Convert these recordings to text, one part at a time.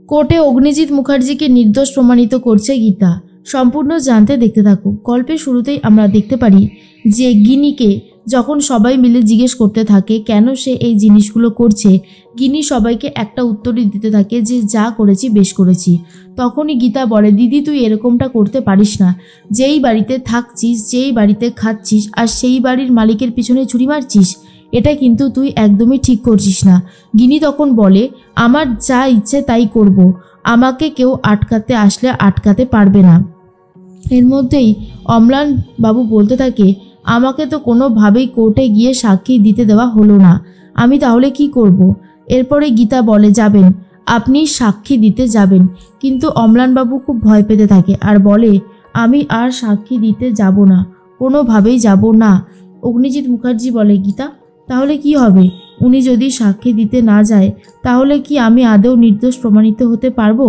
কোর্টে অগ্নিজিৎ মুখার্জিকে নির্দোষ প্রমাণিত করছে গীতা। সম্পূর্ণ জানতে দেখতে থাকুক। গল্পের শুরুতেই আমরা দেখতে পারি যে গিনিকে যখন সবাই মিলে জিজ্ঞেস করতে থাকে কেন সে এই জিনিসগুলো করছে, গিনি সবাইকে একটা উত্তরই দিতে থাকে যে যা করেছি বেশ করেছি। তখনই গীতা বলে, দিদি তুই এরকমটা করতে পারিস না। যেই বাড়িতে থাকছিস, যেই বাড়িতে খাচ্ছিস আর সেই বাড়ির মালিকের পিছনে ছুরি মারছিস, এটা কিন্তু তুই একদমই ঠিক করছিস না। গিনি তখন বলে, আমার যা ইচ্ছে তাই করব, আমাকে কেউ আটকাতে আসলে আটকাতে পারবে না। এর মধ্যেই অম্লান বাবু বলতে থাকে, আমাকে তো কোনোভাবেই কোর্টে গিয়ে সাক্ষী দিতে দেওয়া হলো না, আমি তাহলে কি করব? এরপরে গীতা বলে, যাবেন, আপনি সাক্ষী দিতে যাবেন। কিন্তু অম্লানবাবু খুব ভয় পেতে থাকে আর বলে, আমি আর সাক্ষী দিতে যাব না, কোনোভাবেই যাব না। অগ্নিজিৎ মুখার্জি বলে, গীতা তাহলে কি হবে? উনি যদি সাক্ষী দিতে না যায় তাহলে কি আমি আদৌ নির্দোষ প্রমাণিত হতে পারবো?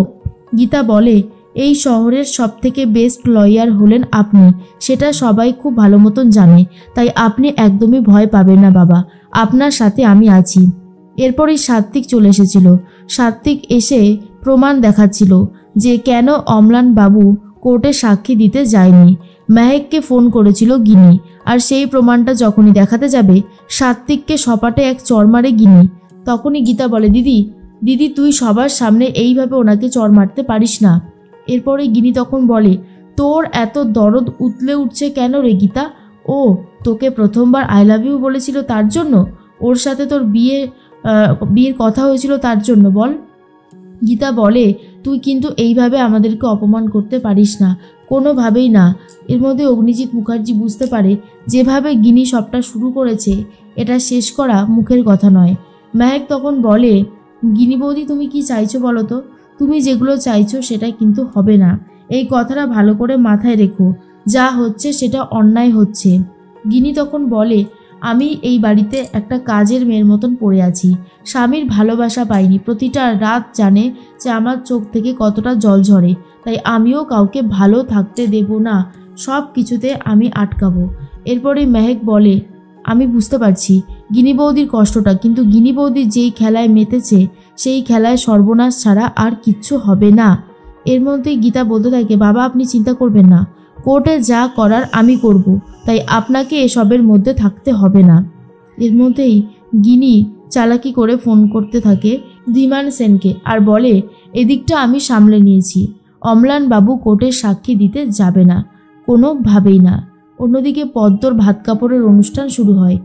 গীতা বলে, এই শহরের সবথেকে বেস্ট লয়ার হলেন আপনি, সেটা সবাই খুব ভালো মতন জানে, তাই আপনি একদমই ভয় পাবেন না বাবা, আপনার সাথে আমি আছি। এরপরই সাত্বিক চলে এসেছিল। সাত্বিক এসে প্রমাণ দেখাচ্ছিল যে কেন অম্লান বাবু কোর্টে সাক্ষী দিতে যায়নি। মেহেককে ফোন করেছিল গিনি, আর সেই প্রমাণটা যখনই দেখাতে যাবে সাত্বিককে সপাটে এক চড় মারে গিনি। তখনই গীতা বলে, দিদি দিদি তুই সবার সামনে এইভাবে ওনাকে চড় মারতে পারিস না। এরপরে গিনি তখন বলে, তোর এত দরদ উতলে উঠছে কেন রে গীতা? ও তোকে প্রথমবার আই লাভ ইউ বলেছিল তার জন্য? ওর সাথে তোর বিয়ের কথা হয়েছিল তার জন্য? বল। গীতা বলে, তুই কিন্তু এইভাবে আমাদেরকে অপমান করতে পারিস না, কোনোভাবেই না। এর মধ্যে অগ্নিজিৎ মুখার্জি বুঝতে পারে যেভাবে গিনি সবটা শুরু করেছে এটা শেষ করা মুখের কথা নয়। মেহেক তখন বলে, গিনি বৌদি তুমি কি চাইছো বলো তো? তুমি যেগুলো চাইছো সেটা কিন্তু হবে না, এই কথাটা ভালো করে মাথায় রেখো, যা হচ্ছে সেটা অন্যায় হচ্ছে। গিনি তখন বলে, আমি এই বাড়িতে একটা কাজের মেয়ের মতন পড়ে আছি, স্বামীর ভালোবাসা পাইনি, প্রতিটা রাত জানে যে আমার চোখ থেকে কতটা জল ঝরে, তাই আমিও কাউকে ভালো থাকতে দেব না, সব কিছুতে আমি আটকাবো। এরপরে মেহেক বলে, আমি বুঝতে পারছি গিনি বৌদির কষ্টটা, কিন্তু গিনি বৌদি যেই খেলায় মেতেছে সেই খেলায় সর্বনাশ ছাড়া আর কিচ্ছু হবে না। এর মধ্যেই গীতা বলতে থাকে, বাবা আপনি চিন্তা করবেন না, কোর্টে যা করার আমি করব, তাই আপনাকে এসবের মধ্যে থাকতে হবে না। এর মধ্যেই গিনি চালাকি করে ফোন করতে থাকে ধীমান সেনকে আর বলে, এদিকটা আমি সামলে নিয়েছি, অম্লান বাবু কোর্টের সাক্ষী দিতে যাবে না, কোনোভাবেই না। অন্যদিকে পদ্মর ভাত কাপড়ের অনুষ্ঠান শুরু হয়।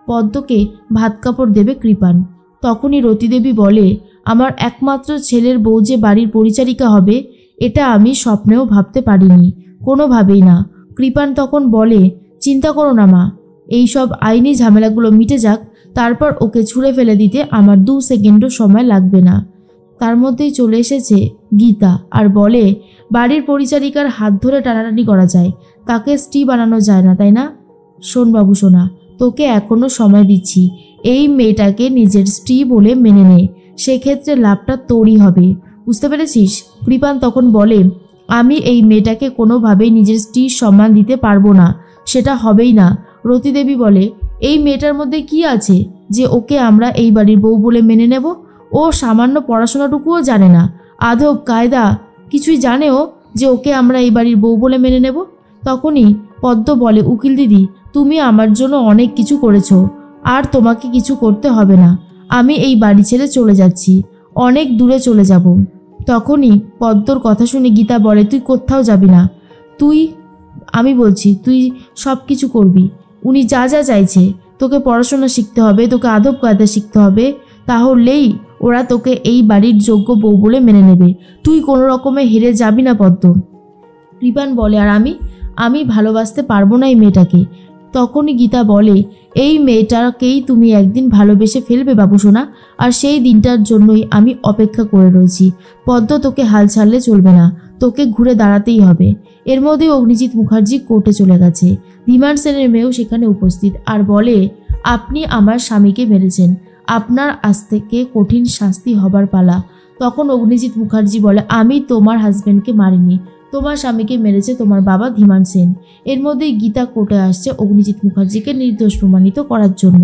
পদ্মকে ভাত কাপড় দেবে কৃপান। তখনই রতিদেবী বলে, আমার একমাত্র ছেলের বউ যে বাড়ির পরিচারিকা হবে এটা আমি স্বপ্নেও ভাবতে পারিনি, কোনোভাবেই না। কৃপান তখন বলে, চিন্তা করো না মা, এই সব আইনি ঝামেলাগুলো মিটে যাক, তারপর ওকে ছুঁড়ে ফেলে দিতে আমার 2 সেকেন্ডও সময় লাগবে না। তার মধ্যেই চলে এসেছে গীতা আর বলে, বাড়ির পরিচারিকার হাত ধরে টানাটানি করা যায়, তাকে স্ত্রী বানানো যায় না, তাই না? শোন বাবু সোনা, তোকে এখনো সময় দিচ্ছি, এই মেয়েটাকে নিজের স্ত্রী বলে মেনে নে, সেক্ষেত্রে লাভটা তোরই হবে, বুঝতে পেরেছিস? কৃপান তখন বলে, আমি এই মেয়েটাকে কোনোভাবেই নিজের স্ত্রীর সম্মান দিতে পারবো না, সেটা হবেই না। রতিদেবী বলে, এই মেয়েটার মধ্যে কি আছে যে ওকে আমরা এই বাড়ির বউ বলে মেনে নেব? ও সামান্য পড়াশোনাটুকুও জানে না, আদব কায়দা কিছুই জানে ও যে ওকে আমরা এই বাড়ির বউ বলে মেনে নেব? তখনই পদ্ম বলে, উকিল দিদি তুমি আমার জন্য অনেক কিছু করেছো, আর তোমাকে কিছু করতে হবে না, আমি এই বাড়ি ছেড়ে চলে যাচ্ছি, অনেক দূরে চলে যাব। তখনই পদ্মর কথা শুনে গীতা বলে, তুই কোথাও যাবি না, আমি বলছি তুই সব কিছু করবি। উনি যা যা চাইছে, তোকে পড়াশোনা শিখতে হবে, তোকে আদব কায়দা শিখতে হবে, তাহলেই ওরা তোকে এই বাড়ির যোগ্য বউ বলে মেনে নেবে, তুই কোনো রকমে হেরে যাবি না পদ্ম। কৃপান বলে, আর আমি ভালোবাসতে পারবো না এই মেয়েটাকে। তখনই গীতা বলে, এই মেয়েটাকেই তুমি একদিন ভালোবেসে ফেলবে বাবু সোনা, আর সেই দিনটার জন্যই আমি অপেক্ষা করে রয়েছি। পদ্ম তোকে হাল ছাড়লে চলবে না, তোকে ঘুরে দাঁড়াতেই হবে। এর মধ্যে অগ্নিজিৎ মুখার্জি কোর্টে চলে গেছে। ধীমান সেনের মেয়েও সেখানে উপস্থিত আর বলে, আপনি আমার স্বামীকে মেরেছেন, আপনার আজ থেকে কঠিন শাস্তি হবার পালা। তখন অগ্নিজিৎ মুখার্জি বলে, আমি তোমার হাজবেন্ডকে মারিনি, তোমার স্বামীকে মেরেছে তোমার বাবা ধীমান সেন। এর মধ্যেই গীতা কোর্টে আসছে অগ্নিজিৎ মুখার্জিকে নির্দোষ প্রমাণিত করার জন্য।